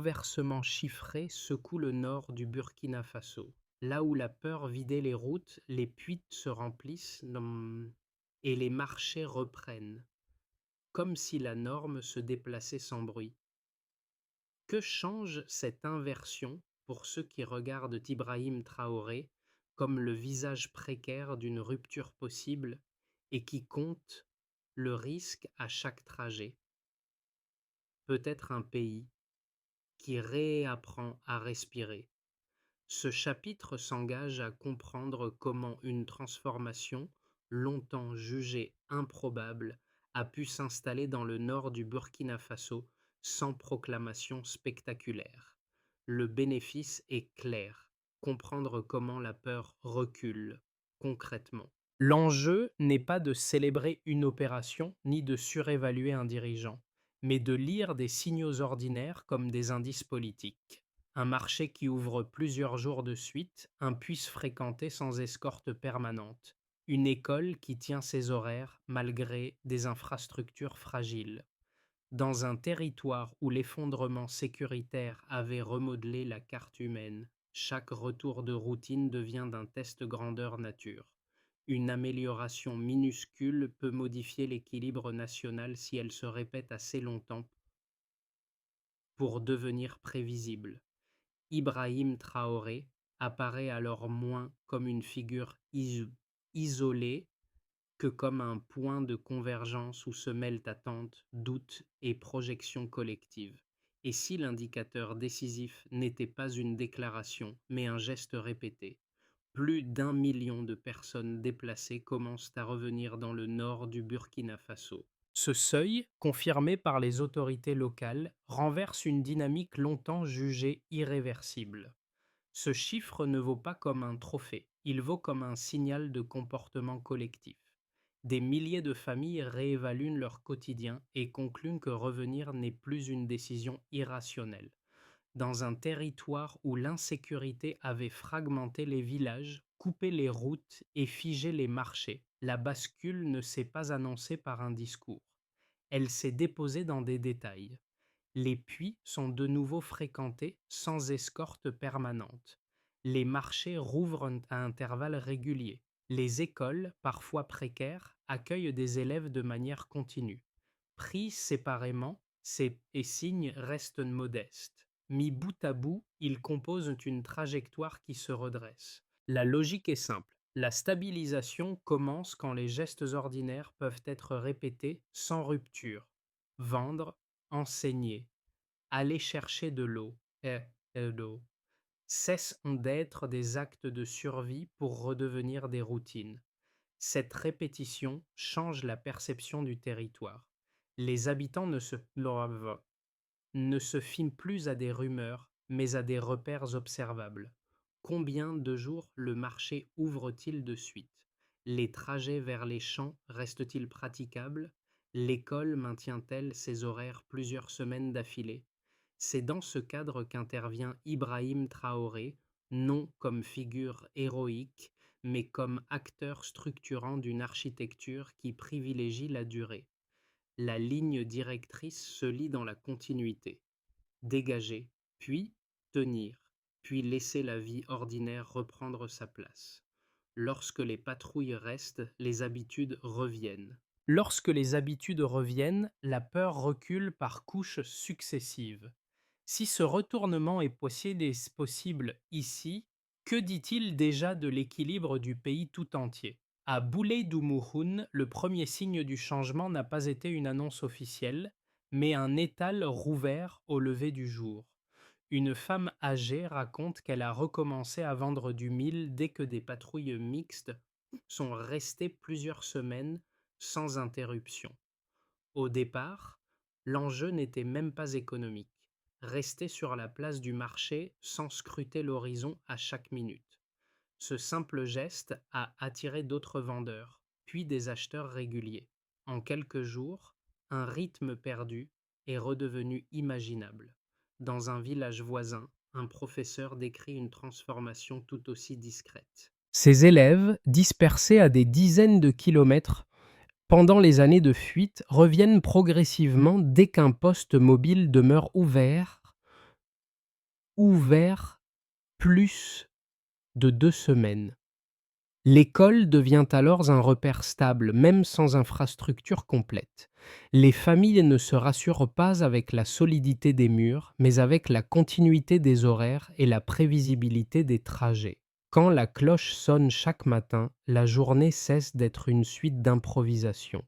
renversement chiffré secoue le nord du Burkina Faso. Là où la peur vidait les routes, les puits se remplissent et les marchés reprennent, comme si la norme se déplaçait sans bruit. Que change cette inversion pour ceux qui regardent Ibrahim Traoré comme le visage précaire d'une rupture possible et qui comptent le risque à chaque trajet? Peut-être un pays qui réapprend à respirer. Ce chapitre s'engage à comprendre comment une transformation, longtemps jugée improbable, a pu s'installer dans le nord du Burkina Faso sans proclamation spectaculaire. Le bénéfice est clair, comprendre comment la peur recule concrètement. L'enjeu n'est pas de célébrer une opération ni de surévaluer un dirigeant, mais de lire des signaux ordinaires comme des indices politiques. Un marché qui ouvre plusieurs jours de suite, un puits fréquenté sans escorte permanente, une école qui tient ses horaires malgré des infrastructures fragiles. Dans un territoire où l'effondrement sécuritaire avait remodelé la carte humaine, chaque retour de routine devient d'un test grandeur nature. Une amélioration minuscule peut modifier l'équilibre national si elle se répète assez longtemps pour devenir prévisible. Ibrahim Traoré apparaît alors moins comme une figure isolée que comme un point de convergence où se mêlent attentes, doutes et projections collectives. Et si l'indicateur décisif n'était pas une déclaration, mais un geste répété, plus d'1 million de personnes déplacées commencent à revenir dans le nord du Burkina Faso. Ce seuil, confirmé par les autorités locales, renverse une dynamique longtemps jugée irréversible. Ce chiffre ne vaut pas comme un trophée, il vaut comme un signal de comportement collectif. Des milliers de familles réévaluent leur quotidien et concluent que revenir n'est plus une décision irrationnelle. Dans un territoire où l'insécurité avait fragmenté les villages, coupé les routes et figé les marchés, la bascule ne s'est pas annoncée par un discours. Elle s'est déposée dans des détails. Les puits sont de nouveau fréquentés sans escorte permanente. Les marchés rouvrent à intervalles réguliers. Les écoles, parfois précaires, accueillent des élèves de manière continue. Pris séparément, ces signes restent modestes. Mis bout à bout, ils composent une trajectoire qui se redresse. La logique est simple. La stabilisation commence quand les gestes ordinaires peuvent être répétés sans rupture. Vendre, enseigner, aller chercher de l'eau, l'eau, cessent d'être des actes de survie pour redevenir des routines. Cette répétition change la perception du territoire. Les habitants ne se fient plus à des rumeurs, mais à des repères observables. Combien de jours le marché ouvre-t-il de suite? Les trajets vers les champs restent-ils praticables? L'école maintient-elle ses horaires plusieurs semaines d'affilée? C'est dans ce cadre qu'intervient Ibrahim Traoré, non comme figure héroïque, mais comme acteur structurant d'une architecture qui privilégie la durée. La ligne directrice se lit dans la continuité. Dégager, puis tenir, puis laisser la vie ordinaire reprendre sa place. Lorsque les patrouilles restent, les habitudes reviennent. Lorsque les habitudes reviennent, la peur recule par couches successives. Si ce retournement est possible ici, que dit-il déjà de l'équilibre du pays tout entier? À Boulay Doumourhoun, le premier signe du changement n'a pas été une annonce officielle, mais un étal rouvert au lever du jour. Une femme âgée raconte qu'elle a recommencé à vendre du mil dès que des patrouilles mixtes sont restées plusieurs semaines sans interruption. Au départ, l'enjeu n'était même pas économique. Rester sur la place du marché sans scruter l'horizon à chaque minute. Ce simple geste a attiré d'autres vendeurs, puis des acheteurs réguliers. En quelques jours, un rythme perdu est redevenu imaginable. Dans un village voisin, un professeur décrit une transformation tout aussi discrète. Ses élèves, dispersés à des dizaines de kilomètres pendant les années de fuite, reviennent progressivement dès qu'un poste mobile demeure ouvert ouvert plus de 2 semaines. L'école devient alors un repère stable, même sans infrastructure complète. Les familles ne se rassurent pas avec la solidité des murs, mais avec la continuité des horaires et la prévisibilité des trajets. Quand la cloche sonne chaque matin, la journée cesse d'être une suite d'improvisations.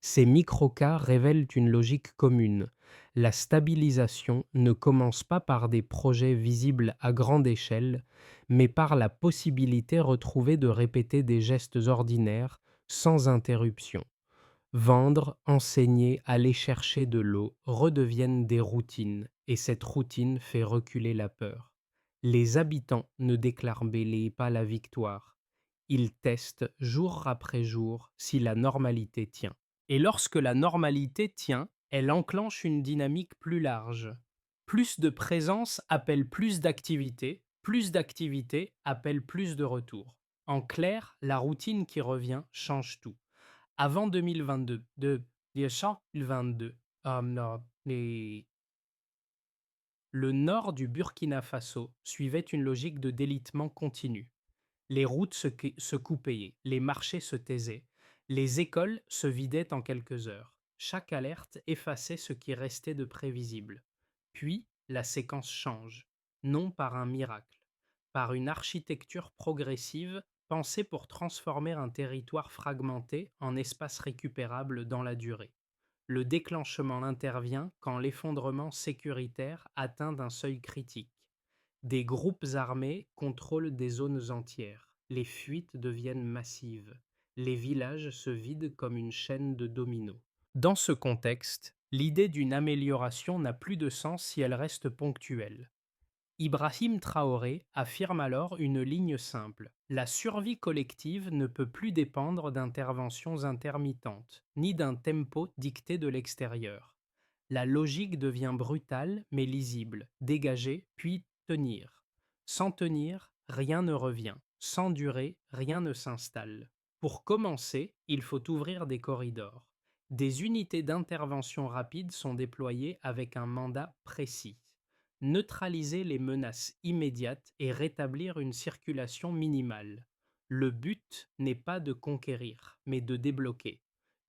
Ces microcas révèlent une logique commune. La stabilisation ne commence pas par des projets visibles à grande échelle, mais par la possibilité retrouvée de répéter des gestes ordinaires sans interruption. Vendre, enseigner, aller chercher de l'eau redeviennent des routines, et cette routine fait reculer la peur. Les habitants ne déclarent pas la victoire. Ils testent jour après jour si la normalité tient. Et lorsque la normalité tient, elle enclenche une dynamique plus large. Plus de présence appelle plus d'activité appelle plus de retour. En clair, la routine qui revient change tout. Avant 2022, de 2022, le nord du Burkina Faso suivait une logique de délitement continu. Les routes se coupaient, les marchés se taisaient, les écoles se vidaient en quelques heures. Chaque alerte effaçait ce qui restait de prévisible. Puis, la séquence change, non par un miracle, par une architecture progressive pensée pour transformer un territoire fragmenté en espace récupérable dans la durée. Le déclenchement intervient quand l'effondrement sécuritaire atteint un seuil critique. Des groupes armés contrôlent des zones entières. Les fuites deviennent massives. Les villages se vident comme une chaîne de dominos. Dans ce contexte, l'idée d'une amélioration n'a plus de sens si elle reste ponctuelle. Ibrahim Traoré affirme alors une ligne simple. La survie collective ne peut plus dépendre d'interventions intermittentes, ni d'un tempo dicté de l'extérieur. La logique devient brutale mais lisible, dégagée puis tenir. Sans tenir, rien ne revient. Sans durer, rien ne s'installe. Pour commencer, il faut ouvrir des corridors. Des unités d'intervention rapide sont déployées avec un mandat précis. Neutraliser les menaces immédiates et rétablir une circulation minimale. Le but n'est pas de conquérir, mais de débloquer.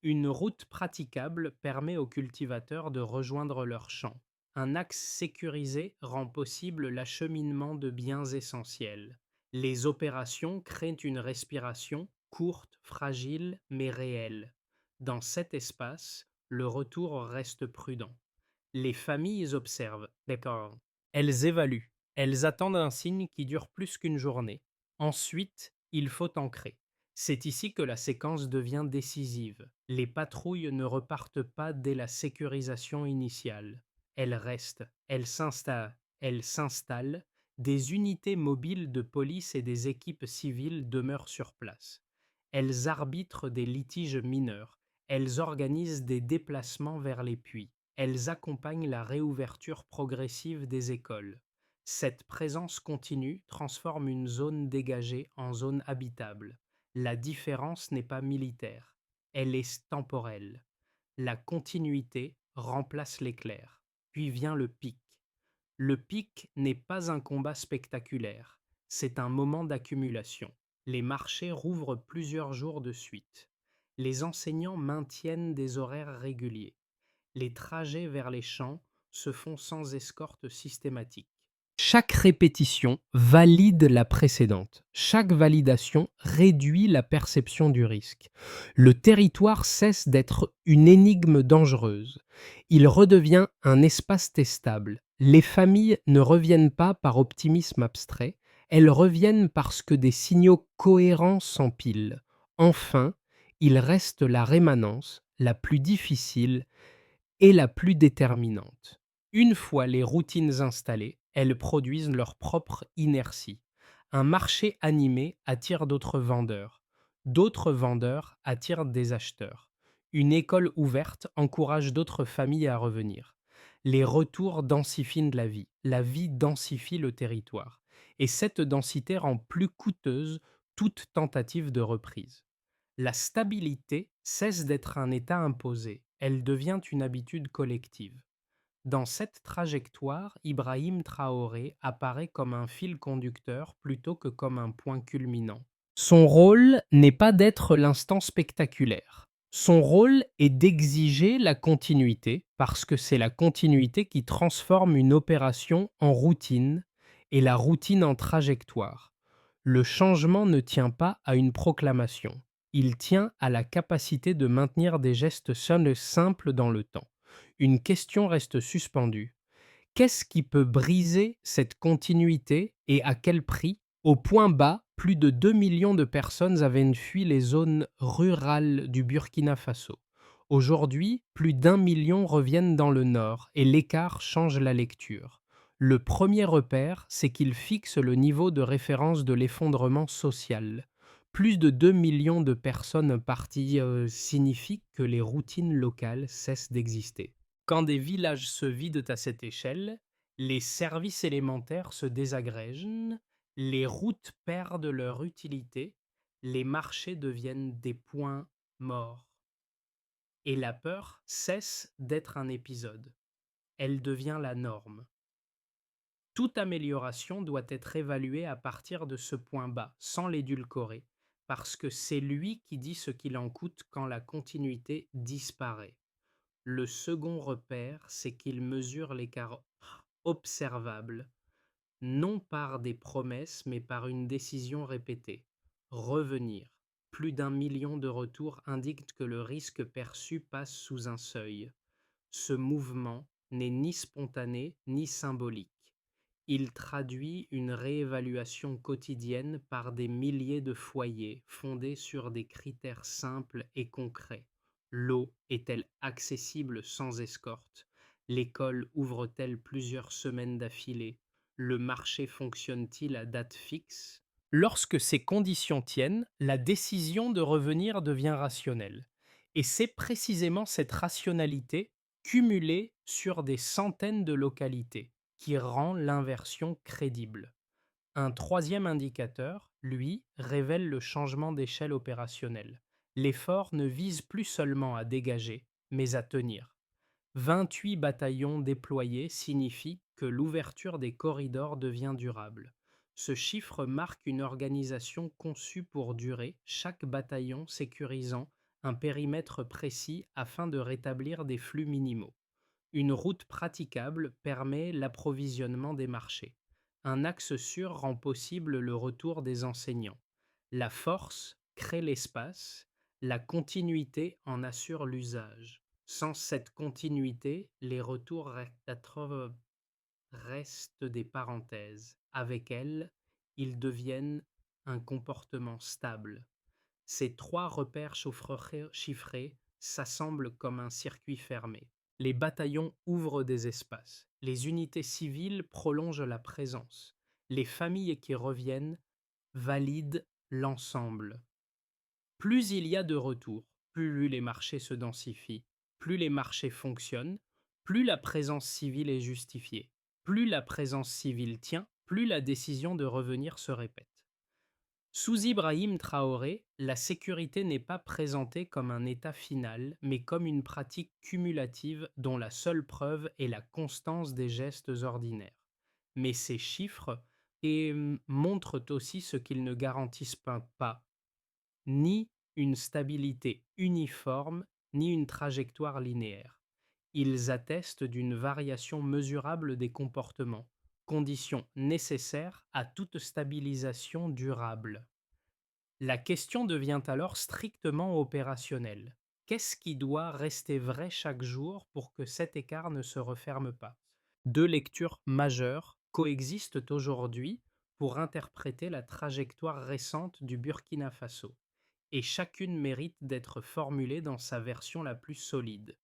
Une route praticable permet aux cultivateurs de rejoindre leurs champs. Un axe sécurisé rend possible l'acheminement de biens essentiels. Les opérations créent une respiration courte, fragile, mais réelle. Dans cet espace, le retour reste prudent. Les familles observent, d'accord. Elles évaluent, elles attendent un signe qui dure plus qu'une journée. Ensuite, il faut ancrer. C'est ici que la séquence devient décisive. Les patrouilles ne repartent pas dès la sécurisation initiale. Elles restent, elles s'installent, des unités mobiles de police et des équipes civiles demeurent sur place. Elles arbitrent des litiges mineurs, elles organisent des déplacements vers les puits. Elles accompagnent la réouverture progressive des écoles. Cette présence continue transforme une zone dégagée en zone habitable. La différence n'est pas militaire, elle est temporelle. La continuité remplace l'éclair. Puis vient le pic. Le pic n'est pas un combat spectaculaire, c'est un moment d'accumulation. Les marchés rouvrent plusieurs jours de suite. Les enseignants maintiennent des horaires réguliers. Les trajets vers les champs se font sans escorte systématique. Chaque répétition valide la précédente. Chaque validation réduit la perception du risque. Le territoire cesse d'être une énigme dangereuse. Il redevient un espace testable. Les familles ne reviennent pas par optimisme abstrait, elles reviennent parce que des signaux cohérents s'empilent. Enfin, il reste la rémanence, la plus difficile, est la plus déterminante. Une fois les routines installées, elles produisent leur propre inertie. Un marché animé attire d'autres vendeurs attirent des acheteurs. Une école ouverte encourage d'autres familles à revenir. Les retours densifient la vie densifie le territoire, et cette densité rend plus coûteuse toute tentative de reprise. La stabilité cesse d'être un état imposé, elle devient une habitude collective. Dans cette trajectoire, Ibrahim Traoré apparaît comme un fil conducteur plutôt que comme un point culminant. Son rôle n'est pas d'être l'instant spectaculaire. Son rôle est d'exiger la continuité, parce que c'est la continuité qui transforme une opération en routine et la routine en trajectoire. Le changement ne tient pas à une proclamation, il tient à la capacité de maintenir des gestes simples dans le temps. Une question reste suspendue. Qu'est-ce qui peut briser cette continuité et à quel prix? Au point bas, plus de 2 millions de personnes avaient fui les zones rurales du Burkina Faso. Aujourd'hui, plus d'1 million reviennent dans le nord et l'écart change la lecture. Le premier repère, c'est qu'il fixe le niveau de référence de l'effondrement social. Plus de 2 millions de personnes parties signifie que les routines locales cessent d'exister. Quand des villages se vident à cette échelle, les services élémentaires se désagrègent, les routes perdent leur utilité, les marchés deviennent des points morts. Et la peur cesse d'être un épisode. Elle devient la norme. Toute amélioration doit être évaluée à partir de ce point bas, sans l'édulcorer, parce que c'est lui qui dit ce qu'il en coûte quand la continuité disparaît. Le second repère, c'est qu'il mesure l'écart observable, non par des promesses, mais par une décision répétée. Revenir. Plus d'1 million de retours indiquent que le risque perçu passe sous un seuil. Ce mouvement n'est ni spontané ni symbolique. Il traduit une réévaluation quotidienne par des milliers de foyers fondés sur des critères simples et concrets. L'eau est-elle accessible sans escorte? L'école ouvre-t-elle plusieurs semaines d'affilée? Le marché fonctionne-t-il à date fixe? Lorsque ces conditions tiennent, la décision de revenir devient rationnelle. Et c'est précisément cette rationalité, cumulée sur des centaines de localités, qui rend l'inversion crédible. Un troisième indicateur, lui, révèle le changement d'échelle opérationnelle. L'effort ne vise plus seulement à dégager, mais à tenir. 28 bataillons déployés signifie que l'ouverture des corridors devient durable. Ce chiffre marque une organisation conçue pour durer, chaque bataillon sécurisant un périmètre précis afin de rétablir des flux minimaux. Une route praticable permet l'approvisionnement des marchés. Un axe sûr rend possible le retour des enseignants. La force crée l'espace, la continuité en assure l'usage. Sans cette continuité, les retours restent des parenthèses. Avec elles, ils deviennent un comportement stable. Ces trois repères chiffrés s'assemblent comme un circuit fermé. Les bataillons ouvrent des espaces. Les unités civiles prolongent la présence. Les familles qui reviennent valident l'ensemble. Plus il y a de retours, plus les marchés se densifient, plus les marchés fonctionnent, plus la présence civile est justifiée. Plus la présence civile tient, plus la décision de revenir se répète. Sous Ibrahim Traoré, la sécurité n'est pas présentée comme un état final, mais comme une pratique cumulative dont la seule preuve est la constance des gestes ordinaires. Mais ces chiffres montrent aussi ce qu'ils ne garantissent pas, ni une stabilité uniforme, ni une trajectoire linéaire. Ils attestent d'une variation mesurable des comportements, condition nécessaire à toute stabilisation durable. La question devient alors strictement opérationnelle. Qu'est-ce qui doit rester vrai chaque jour pour que cet écart ne se referme pas? Deux lectures majeures coexistent aujourd'hui pour interpréter la trajectoire récente du Burkina Faso, et chacune mérite d'être formulée dans sa version la plus solide.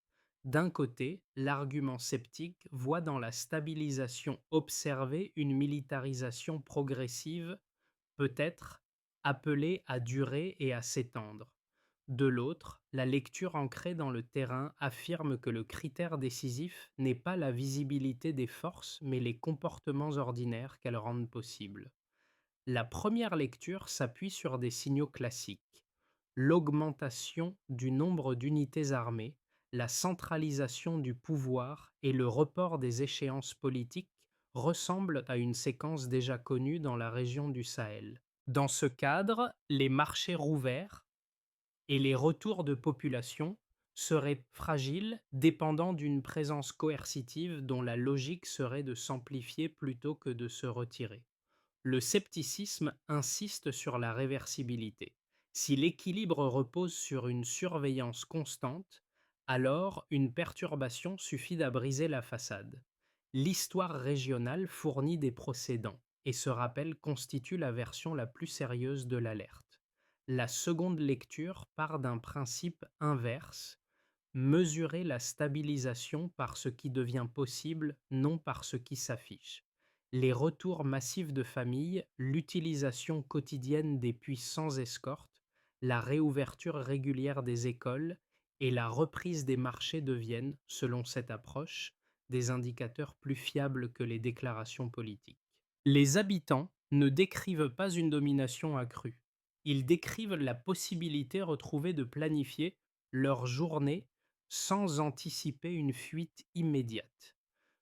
D'un côté, l'argument sceptique voit dans la stabilisation observée une militarisation progressive, peut-être appelée à durer et à s'étendre. De l'autre, la lecture ancrée dans le terrain affirme que le critère décisif n'est pas la visibilité des forces, mais les comportements ordinaires qu'elles rendent possibles. La première lecture s'appuie sur des signaux classiques: l'augmentation du nombre d'unités armées, la centralisation du pouvoir et le report des échéances politiques ressemblent à une séquence déjà connue dans la région du Sahel. Dans ce cadre, les marchés rouverts et les retours de population seraient fragiles, dépendant d'une présence coercitive dont la logique serait de s'amplifier plutôt que de se retirer. Le scepticisme insiste sur la réversibilité. Si l'équilibre repose sur une surveillance constante, alors une perturbation suffit à briser la façade. L'histoire régionale fournit des procédents, et ce rappel constitue la version la plus sérieuse de l'alerte. La seconde lecture part d'un principe inverse: mesurer la stabilisation par ce qui devient possible, non par ce qui s'affiche. Les retours massifs de familles, l'utilisation quotidienne des puits sans escorte, la réouverture régulière des écoles et la reprise des marchés deviennent, selon cette approche, des indicateurs plus fiables que les déclarations politiques. Les habitants ne décrivent pas une domination accrue. Ils décrivent la possibilité retrouvée de planifier leur journée sans anticiper une fuite immédiate.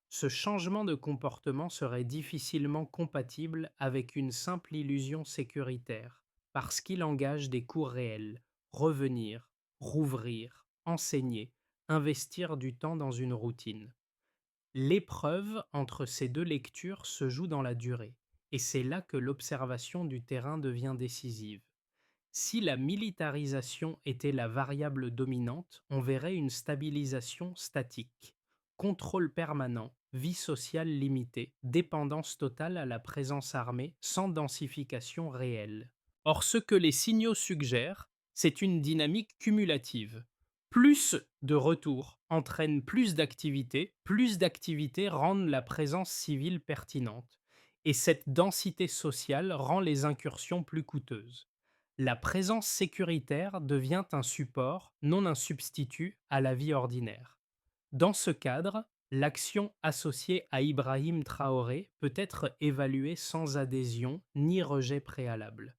Ce changement de comportement serait difficilement compatible avec une simple illusion sécuritaire, parce qu'il engage des coûts réels: revenir, rouvrir, enseigner, investir du temps dans une routine. L'épreuve entre ces deux lectures se joue dans la durée, et c'est là que l'observation du terrain devient décisive. Si la militarisation était la variable dominante, on verrait une stabilisation statique: contrôle permanent, vie sociale limitée, dépendance totale à la présence armée, sans densification réelle. Or, ce que les signaux suggèrent, c'est une dynamique cumulative. Plus de retours entraînent plus d'activités rendent la présence civile pertinente, et cette densité sociale rend les incursions plus coûteuses. La présence sécuritaire devient un support, non un substitut, à la vie ordinaire. Dans ce cadre, l'action associée à Ibrahim Traoré peut être évaluée sans adhésion ni rejet préalable.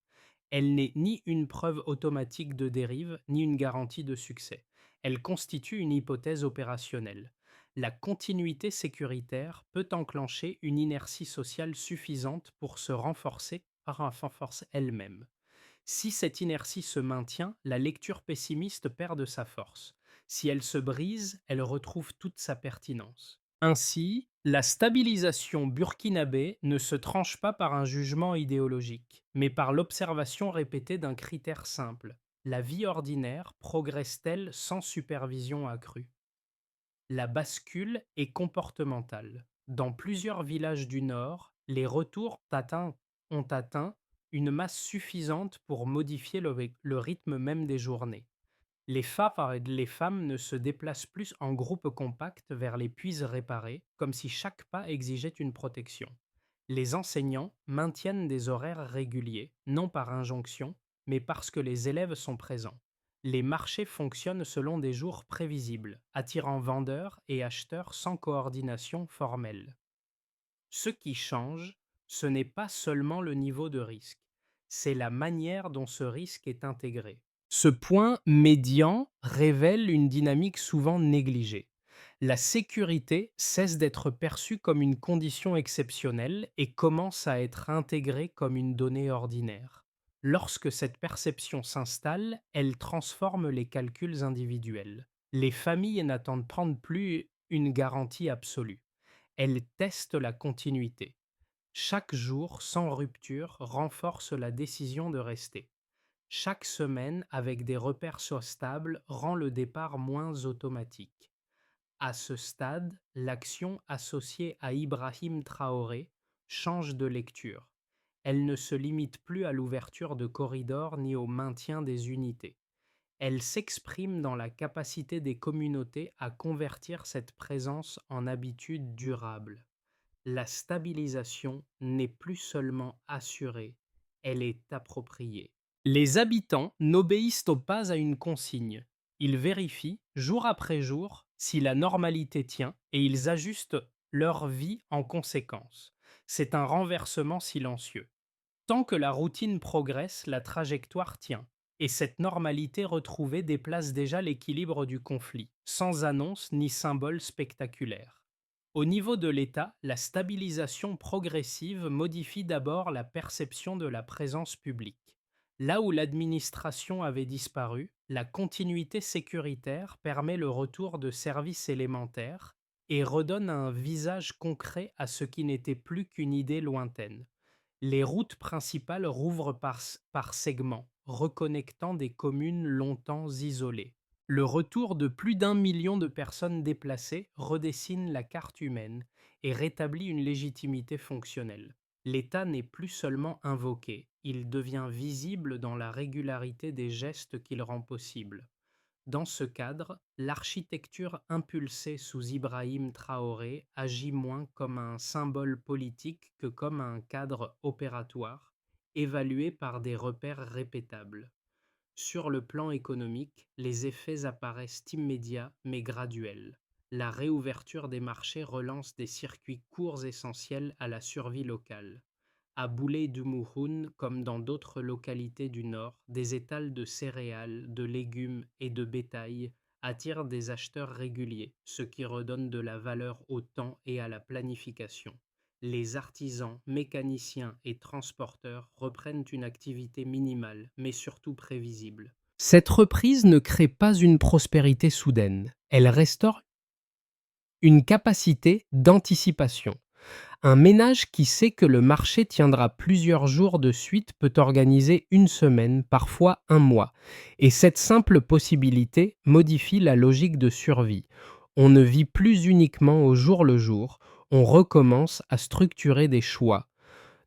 Elle n'est ni une preuve automatique de dérive, ni une garantie de succès. Elle constitue une hypothèse opérationnelle. La continuité sécuritaire peut enclencher une inertie sociale suffisante pour se renforcer par un force elle-même. Si cette inertie se maintient, la lecture pessimiste perd de sa force. Si elle se brise, elle retrouve toute sa pertinence. Ainsi, la stabilisation burkinabé ne se tranche pas par un jugement idéologique, mais par l'observation répétée d'un critère simple: la vie ordinaire progresse-t-elle sans supervision accrue? La bascule est comportementale. Dans plusieurs villages du Nord, les retours ont atteint une masse suffisante pour modifier le rythme même des journées. Les femmes ne se déplacent plus en groupe compact vers les puits réparés, comme si chaque pas exigeait une protection. Les enseignants maintiennent des horaires réguliers, non par injonction, mais parce que les élèves sont présents. Les marchés fonctionnent selon des jours prévisibles, attirant vendeurs et acheteurs sans coordination formelle. Ce qui change, ce n'est pas seulement le niveau de risque, c'est la manière dont ce risque est intégré. Ce point médian révèle une dynamique souvent négligée. La sécurité cesse d'être perçue comme une condition exceptionnelle et commence à être intégrée comme une donnée ordinaire. Lorsque cette perception s'installe, elle transforme les calculs individuels. Les familles n'attendent prendre plus une garantie absolue. Elles testent la continuité. Chaque jour sans rupture renforce la décision de rester. Chaque semaine, avec des repères stables, rend le départ moins automatique. À ce stade, l'action associée à Ibrahim Traoré change de lecture. Elle ne se limite plus à l'ouverture de corridors ni au maintien des unités. Elle s'exprime dans la capacité des communautés à convertir cette présence en habitude durable. La stabilisation n'est plus seulement assurée, elle est appropriée. Les habitants n'obéissent pas à une consigne. Ils vérifient, jour après jour, si la normalité tient et ils ajustent leur vie en conséquence. C'est un renversement silencieux. Tant que la routine progresse, la trajectoire tient. Et cette normalité retrouvée déplace déjà l'équilibre du conflit, sans annonce ni symbole spectaculaire. Au niveau de l'État, la stabilisation progressive modifie d'abord la perception de la présence publique. Là où l'administration avait disparu, la continuité sécuritaire permet le retour de services élémentaires et redonne un visage concret à ce qui n'était plus qu'une idée lointaine. Les routes principales rouvrent par segments, reconnectant des communes longtemps isolées. Le retour de plus d'1 million de personnes déplacées redessine la carte humaine et rétablit une légitimité fonctionnelle. L'État n'est plus seulement invoqué, il devient visible dans la régularité des gestes qu'il rend possibles. Dans ce cadre, l'architecture impulsée sous Ibrahim Traoré agit moins comme un symbole politique que comme un cadre opératoire, évalué par des repères répétables. Sur le plan économique, les effets apparaissent immédiats mais graduels. La réouverture des marchés relance des circuits courts essentiels à la survie locale. À Boulay-du-Mouhoun, comme dans d'autres localités du Nord, des étals de céréales, de légumes et de bétail attirent des acheteurs réguliers, ce qui redonne de la valeur au temps et à la planification. Les artisans, mécaniciens et transporteurs reprennent une activité minimale, mais surtout prévisible. Cette reprise ne crée pas une prospérité soudaine, elle restaure une capacité d'anticipation. Un ménage qui sait que le marché tiendra plusieurs jours de suite peut organiser une semaine, parfois un mois. Et cette simple possibilité modifie la logique de survie. On ne vit plus uniquement au jour le jour, on recommence à structurer des choix.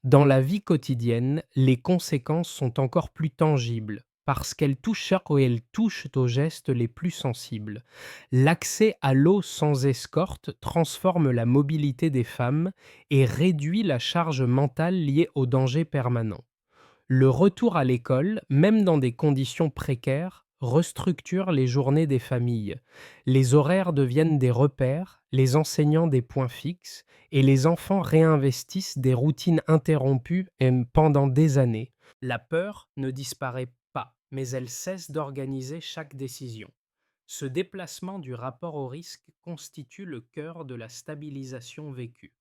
Dans la vie quotidienne, les conséquences sont encore plus tangibles parce qu'elles touchent aux gestes les plus sensibles. L'accès à l'eau sans escorte transforme la mobilité des femmes et réduit la charge mentale liée au danger permanent. Le retour à l'école, même dans des conditions précaires, restructure les journées des familles. Les horaires deviennent des repères, les enseignants des points fixes, et les enfants réinvestissent des routines interrompues pendant des années. La peur ne disparaît pas, mais elle cesse d'organiser chaque décision. Ce déplacement du rapport au risque constitue le cœur de la stabilisation vécue.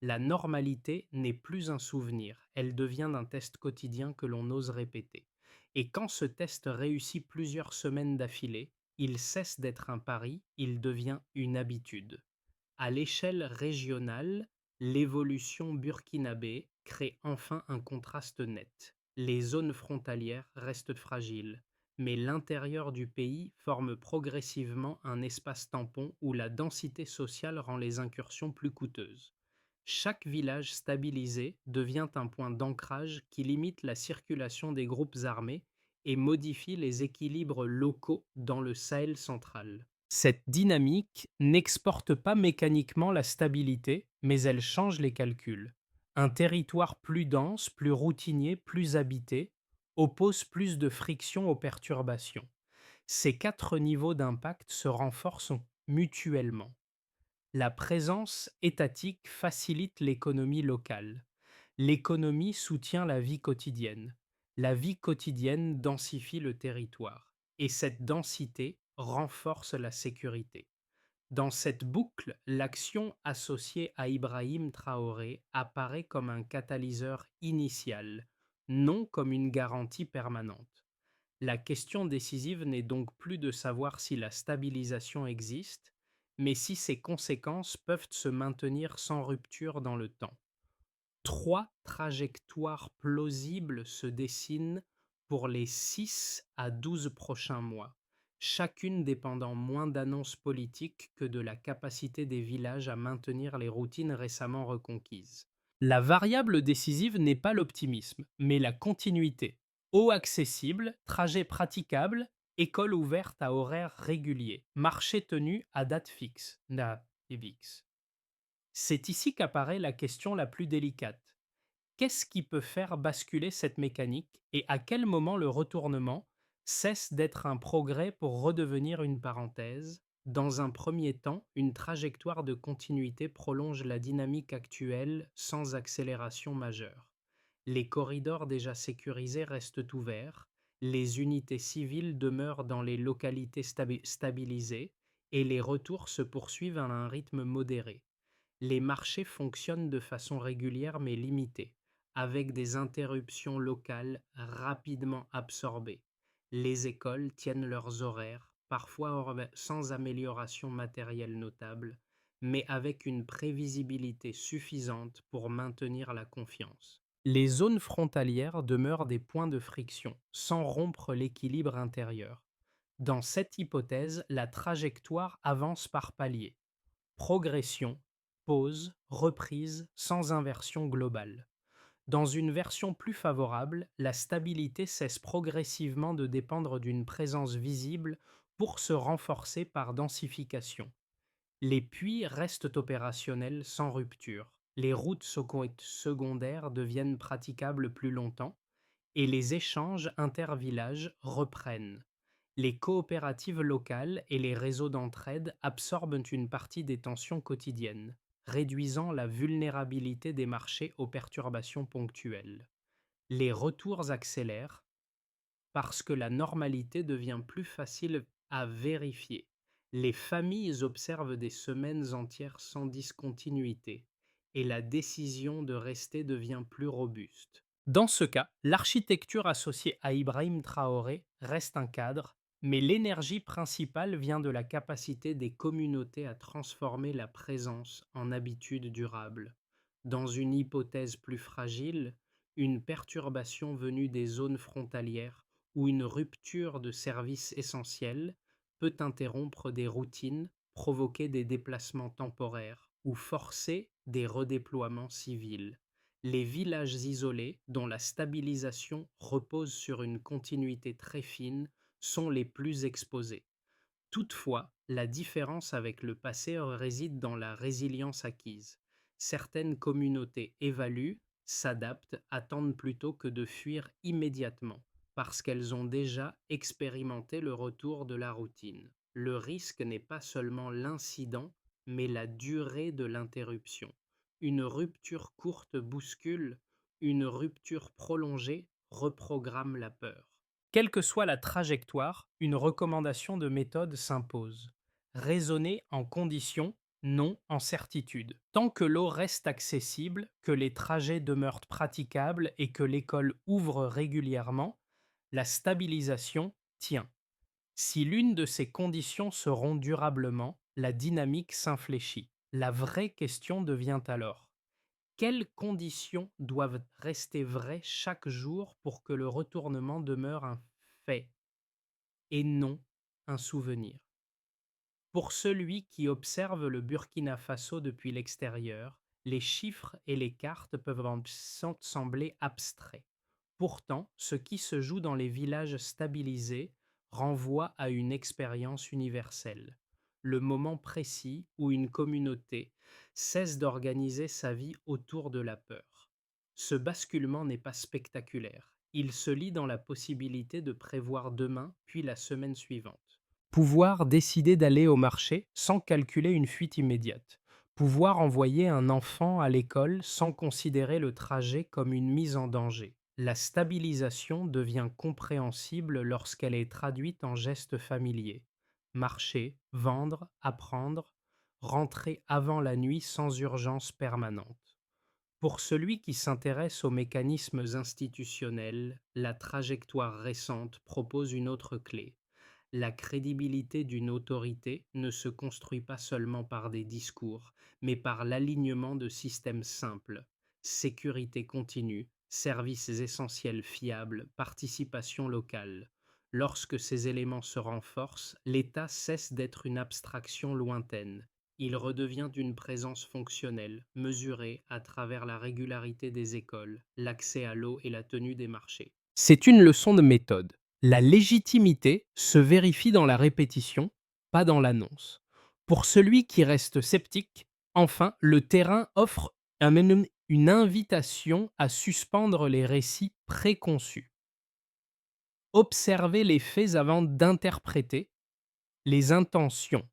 La normalité n'est plus un souvenir, elle devient un test quotidien que l'on ose répéter. Et quand ce test réussit plusieurs semaines d'affilée, il cesse d'être un pari, il devient une habitude. À l'échelle régionale, l'évolution burkinabé crée enfin un contraste net. Les zones frontalières restent fragiles, mais l'intérieur du pays forme progressivement un espace tampon où la densité sociale rend les incursions plus coûteuses. Chaque village stabilisé devient un point d'ancrage qui limite la circulation des groupes armés et modifie les équilibres locaux dans le Sahel central. Cette dynamique n'exporte pas mécaniquement la stabilité, mais elle change les calculs. Un territoire plus dense, plus routinier, plus habité, oppose plus de friction aux perturbations. Ces quatre niveaux d'impact se renforcent mutuellement. La présence étatique facilite l'économie locale. L'économie soutient la vie quotidienne. La vie quotidienne densifie le territoire. Et cette densité renforce la sécurité. Dans cette boucle, l'action associée à Ibrahim Traoré apparaît comme un catalyseur initial, non comme une garantie permanente. La question décisive n'est donc plus de savoir si la stabilisation existe, mais si ses conséquences peuvent se maintenir sans rupture dans le temps. Trois trajectoires plausibles se dessinent pour les 6 à 12 prochains mois, chacune dépendant moins d'annonces politiques que de la capacité des villages à maintenir les routines récemment reconquises. La variable décisive n'est pas l'optimisme, mais la continuité. Eau accessible, trajet praticable, école ouverte à horaires réguliers, marché tenu à date fixe. C'est ici qu'apparaît la question la plus délicate. Qu'est-ce qui peut faire basculer cette mécanique et à quel moment le retournement cesse d'être un progrès pour redevenir une parenthèse? Dans un premier temps, une trajectoire de continuité prolonge la dynamique actuelle sans accélération majeure. Les corridors déjà sécurisés restent ouverts, Les unités civiles demeurent dans les localités stabilisées et les retours se poursuivent à un rythme modéré. Les marchés fonctionnent de façon régulière mais limitée, avec des interruptions locales rapidement absorbées. Les écoles tiennent leurs horaires, parfois sans amélioration matérielle notable, mais avec une prévisibilité suffisante pour maintenir la confiance. Les zones frontalières demeurent des points de friction, sans rompre l'équilibre intérieur. Dans cette hypothèse, la trajectoire avance par paliers. Progression, pause, reprise, sans inversion globale. Dans une version plus favorable, la stabilité cesse progressivement de dépendre d'une présence visible pour se renforcer par densification. Les puits restent opérationnels sans rupture. Les routes secondaires deviennent praticables plus longtemps et les échanges intervillages reprennent. Les coopératives locales et les réseaux d'entraide absorbent une partie des tensions quotidiennes, réduisant la vulnérabilité des marchés aux perturbations ponctuelles. Les retours accélèrent parce que la normalité devient plus facile à vérifier. Les familles observent des semaines entières sans discontinuité et la décision de rester devient plus robuste. Dans ce cas, l'architecture associée à Ibrahim Traoré reste un cadre, mais l'énergie principale vient de la capacité des communautés à transformer la présence en habitude durable. Dans une hypothèse plus fragile, une perturbation venue des zones frontalières ou une rupture de services essentiels peut interrompre des routines, provoquer des déplacements temporaires ou forcer des redéploiements civils. Les villages isolés, dont la stabilisation repose sur une continuité très fine, sont les plus exposés. Toutefois, la différence avec le passé réside dans la résilience acquise. Certaines communautés évaluent, s'adaptent, attendent plutôt que de fuir immédiatement, parce qu'elles ont déjà expérimenté le retour de la routine. Le risque n'est pas seulement l'incident, mais la durée de l'interruption. Une rupture courte bouscule, une rupture prolongée reprogramme la peur. Quelle que soit la trajectoire, une recommandation de méthode s'impose. Raisonner en condition, non en certitude. Tant que l'eau reste accessible, que les trajets demeurent praticables et que l'école ouvre régulièrement, la stabilisation tient. Si l'une de ces conditions se rompt durablement, la dynamique s'infléchit. La vraie question devient alors: quelles conditions doivent rester vraies chaque jour pour que le retournement demeure un fait et non un souvenir? Pour celui qui observe le Burkina Faso depuis l'extérieur, les chiffres et les cartes peuvent sembler abstraits. Pourtant, ce qui se joue dans les villages stabilisés renvoie à une expérience universelle, le moment précis où une communauté cesse d'organiser sa vie autour de la peur. Ce basculement n'est pas spectaculaire, il se lit dans la possibilité de prévoir demain puis la semaine suivante. Pouvoir décider d'aller au marché sans calculer une fuite immédiate. Pouvoir envoyer un enfant à l'école sans considérer le trajet comme une mise en danger. La stabilisation devient compréhensible lorsqu'elle est traduite en gestes familiers. Marcher, vendre, apprendre, rentrer avant la nuit sans urgence permanente. Pour celui qui s'intéresse aux mécanismes institutionnels, la trajectoire récente propose une autre clé. La crédibilité d'une autorité ne se construit pas seulement par des discours, mais par l'alignement de systèmes simples: sécurité continue, services essentiels fiables, participation locale. Lorsque ces éléments se renforcent, l'État cesse d'être une abstraction lointaine. Il redevient une présence fonctionnelle, mesurée à travers la régularité des écoles, l'accès à l'eau et la tenue des marchés. C'est une leçon de méthode. La légitimité se vérifie dans la répétition, pas dans l'annonce. Pour celui qui reste sceptique, enfin, le terrain offre une invitation à suspendre les récits préconçus. Observer les faits avant d'interpréter les intentions.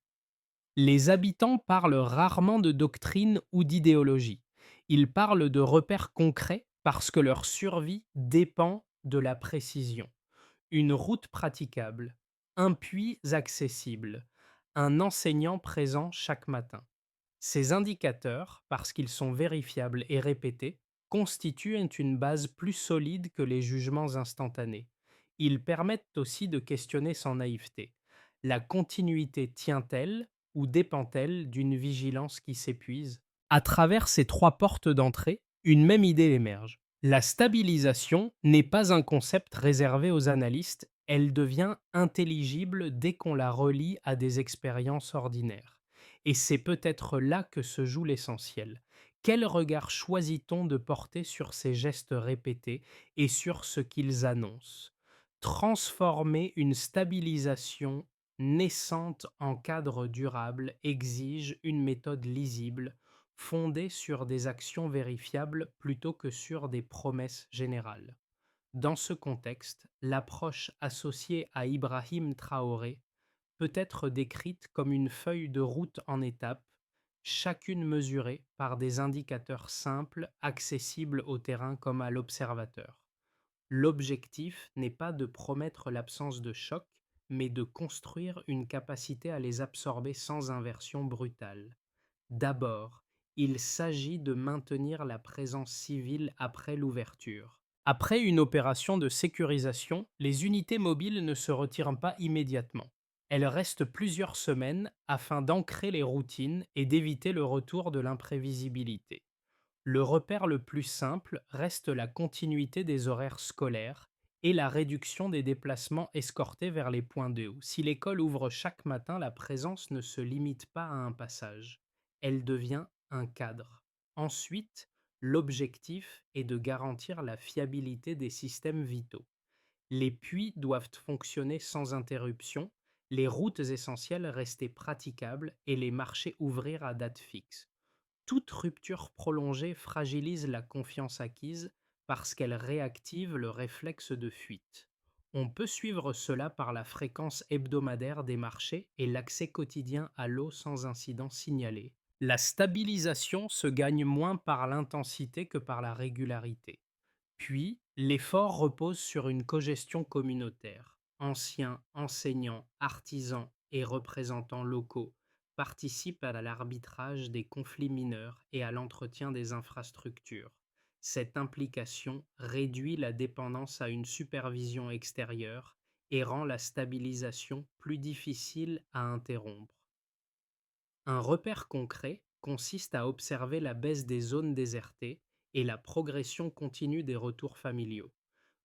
Les habitants parlent rarement de doctrine ou d'idéologie. Ils parlent de repères concrets parce que leur survie dépend de la précision. Une route praticable, un puits accessible, un enseignant présent chaque matin. Ces indicateurs, parce qu'ils sont vérifiables et répétés, constituent une base plus solide que les jugements instantanés. Ils permettent aussi de questionner sans naïveté. La continuité tient-elle ou dépend-elle d'une vigilance qui s'épuise? À travers ces trois portes d'entrée, une même idée émerge. La stabilisation n'est pas un concept réservé aux analystes, elle devient intelligible dès qu'on la relie à des expériences ordinaires. Et c'est peut-être là que se joue l'essentiel. Quel regard choisit-on de porter sur ces gestes répétés et sur ce qu'ils annoncent? Transformer une stabilisation naissante en cadre durable exige une méthode lisible, fondée sur des actions vérifiables plutôt que sur des promesses générales. Dans ce contexte, l'approche associée à Ibrahim Traoré peut être décrite comme une feuille de route en étapes, chacune mesurée par des indicateurs simples, accessibles au terrain comme à l'observateur. L'objectif n'est pas de promettre l'absence de choc, mais de construire une capacité à les absorber sans inversion brutale. D'abord, il s'agit de maintenir la présence civile après l'ouverture. Après une opération de sécurisation, les unités mobiles ne se retirent pas immédiatement. Elles restent plusieurs semaines afin d'ancrer les routines et d'éviter le retour de l'imprévisibilité. Le repère le plus simple reste la continuité des horaires scolaires et la réduction des déplacements escortés vers les points d'eau. Si l'école ouvre chaque matin, la présence ne se limite pas à un passage, elle devient un cadre. Ensuite, l'objectif est de garantir la fiabilité des systèmes vitaux. Les puits doivent fonctionner sans interruption, les routes essentielles rester praticables et les marchés ouvrir à date fixe. Toute rupture prolongée fragilise la confiance acquise parce qu'elle réactive le réflexe de fuite. On peut suivre cela par la fréquence hebdomadaire des marchés et l'accès quotidien à l'eau sans incident signalé. La stabilisation se gagne moins par l'intensité que par la régularité. Puis, l'effort repose sur une cogestion communautaire. Anciens, enseignants, artisans et représentants locaux participent à l'arbitrage des conflits mineurs et à l'entretien des infrastructures. Cette implication réduit la dépendance à une supervision extérieure et rend la stabilisation plus difficile à interrompre. Un repère concret consiste à observer la baisse des zones désertées et la progression continue des retours familiaux.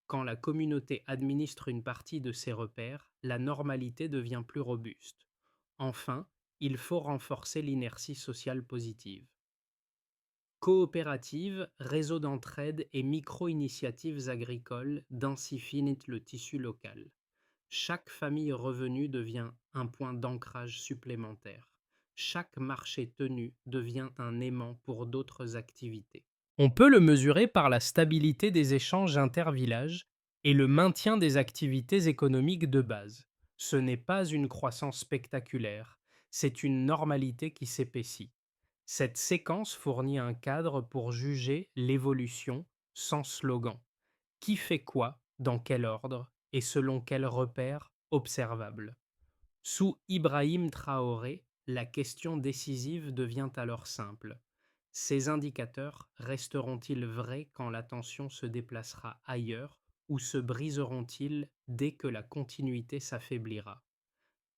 Quand la communauté administre une partie de ces repères, la normalité devient plus robuste. Enfin, il faut renforcer l'inertie sociale positive. Coopératives, réseaux d'entraide et micro-initiatives agricoles densifient le tissu local. Chaque famille revenue devient un point d'ancrage supplémentaire. Chaque marché tenu devient un aimant pour d'autres activités. On peut le mesurer par la stabilité des échanges intervillages et le maintien des activités économiques de base. Ce n'est pas une croissance spectaculaire, c'est une normalité qui s'épaissit. Cette séquence fournit un cadre pour juger l'évolution sans slogan. Qui fait quoi, dans quel ordre et selon quels repères observables. Sous Ibrahim Traoré, la question décisive devient alors simple. Ces indicateurs resteront-ils vrais quand l'attention se déplacera ailleurs ou se briseront-ils dès que la continuité s'affaiblira?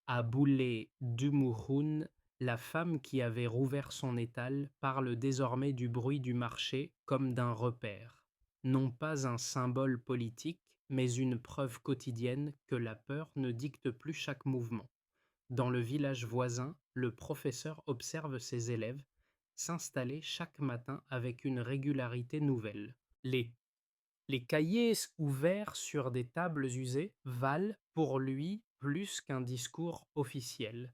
À Boulé Dumouhoun, la femme qui avait rouvert son étal parle désormais du bruit du marché comme d'un repère, non pas un symbole politique, mais une preuve quotidienne que la peur ne dicte plus chaque mouvement. Dans le village voisin, le professeur observe ses élèves s'installer chaque matin avec une régularité nouvelle. Les cahiers ouverts sur des tables usées valent pour lui plus qu'un discours officiel.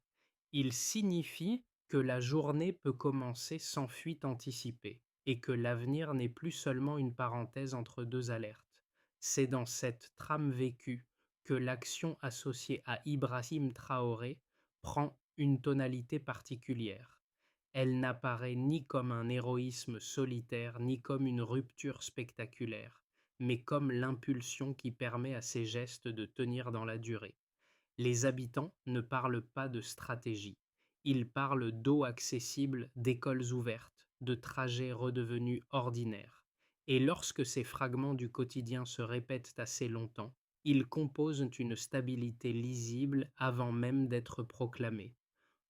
Ils signifient que la journée peut commencer sans fuite anticipée et que l'avenir n'est plus seulement une parenthèse entre deux alertes. C'est dans cette trame vécue que l'action associée à Ibrahim Traoré prend une tonalité particulière. Elle n'apparaît ni comme un héroïsme solitaire ni comme une rupture spectaculaire. mais comme l'impulsion qui permet à ces gestes de tenir dans la durée. Les habitants ne parlent pas de stratégie. Ils parlent d'eau accessible, d'écoles ouvertes, de trajets redevenus ordinaires. Et lorsque ces fragments du quotidien se répètent assez longtemps, ils composent une stabilité lisible avant même d'être proclamés.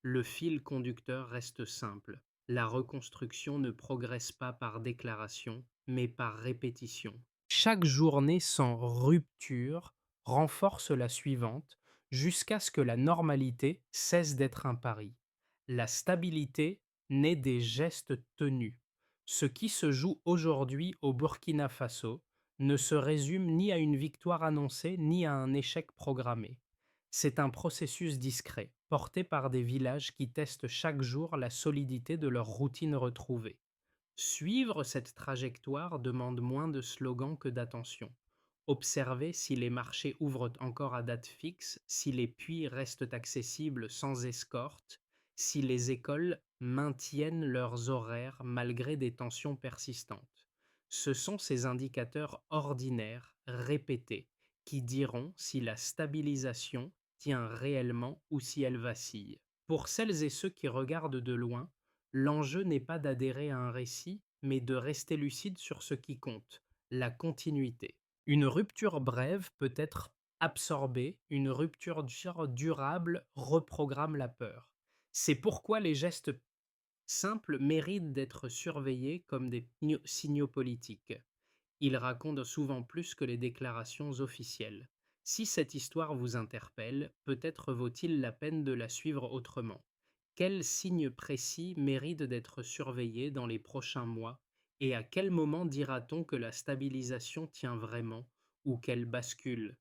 Le fil conducteur reste simple. La reconstruction ne progresse pas par déclaration, mais par répétition. Chaque journée sans rupture renforce la suivante jusqu'à ce que la normalité cesse d'être un pari. La stabilité naît des gestes tenus. Ce qui se joue aujourd'hui au Burkina Faso ne se résume ni à une victoire annoncée ni à un échec programmé. C'est un processus discret, porté par des villages qui testent chaque jour la solidité de leur routine retrouvée. Suivre cette trajectoire demande moins de slogans que d'attention. Observer si les marchés ouvrent encore à date fixe, si les puits restent accessibles sans escorte, si les écoles maintiennent leurs horaires malgré des tensions persistantes. Ce sont ces indicateurs ordinaires, répétés, qui diront si la stabilisation tient réellement ou si elle vacille. Pour celles et ceux qui regardent de loin, l'enjeu n'est pas d'adhérer à un récit, mais de rester lucide sur ce qui compte, la continuité. Une rupture brève peut être absorbée, une rupture durable reprogramme la peur. C'est pourquoi les gestes simples méritent d'être surveillés comme des signaux politiques. Ils racontent souvent plus que les déclarations officielles. Si cette histoire vous interpelle, peut-être vaut-il la peine de la suivre autrement. Quels signes précis méritent d'être surveillés dans les prochains mois et à quel moment dira-t-on que la stabilisation tient vraiment ou qu'elle bascule?